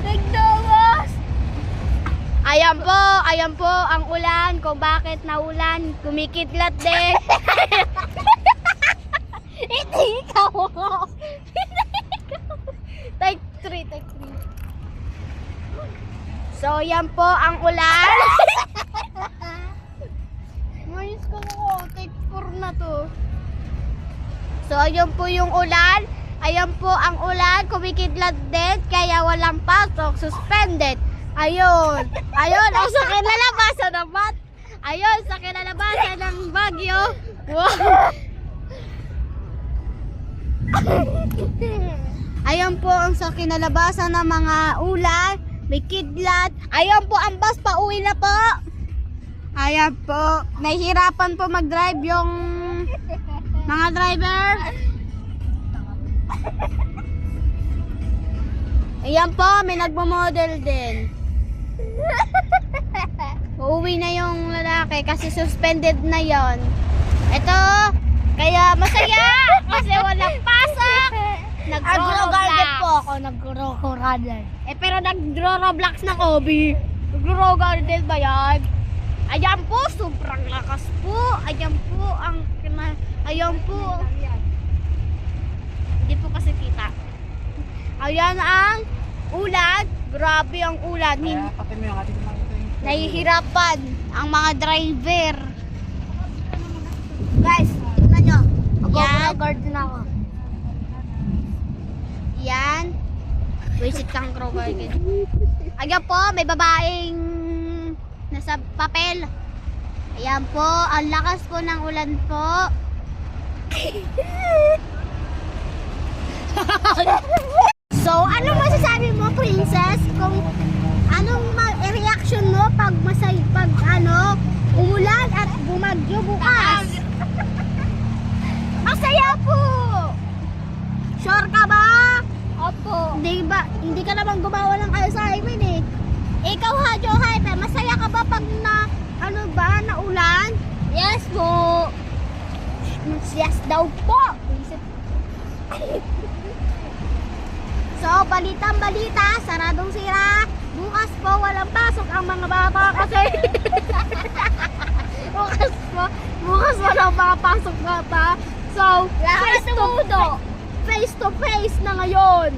Nagdawas! Ayan po ang ulan, kung bakit naulan, kumikidlat din. Hindi ikaw. Take 3. So, yan po ang ulan. Mayos ko ko, take 4 na to. So, ayun po yung ulan. Ayan po ang ulan, kumikidlat din, kaya walang pasok, suspended. Ayun, o sa kinalabasan ng ayun, sa kinalabasan ng Bagyo. Wow. Ayan po ang sa kinalabasan ng mga ulan, may kidlat. Ayan po ang bus, pauwi na po. Ayan po, nahihirapan po mag-drive yung mga driver. Ayan po, may nagmo-model din. Uuwi na yung lalaki kasi suspended na yon. Ito, kaya masaya kasi walang pasok. Nagro-garden po ako, nagro-garden. Pero nagro-roblox na Kobe. Nagro-garden ba yan? Ayan po, sobrang lakas po. Ayan po ang hindi po kasi kita. Ayan ang ulan. Grabe ang ulan. Nahihirapan ang mga driver. Guys, tignan nyo. Mag-garden ako. Yan. Visit kang garden. Ayan po, may babaeng nasa papel. Ayan po, ang lakas po ng ulan po. So, ano masasabi mo, princess? Kung anong reaction mo pag umulan at bumagyo bukas? Masaya po! Sure ka ba? Opo. Hindi ka naman gumawa ng assignment eh. Ikaw ha, Johay, masaya ka ba pag naulan? Yes po. Yes daw po. So, balitang-balita, saradong sira. Bukas po, walang pasok ang mga bata kasi bukas walang makapasok bata. So, face to face na ngayon.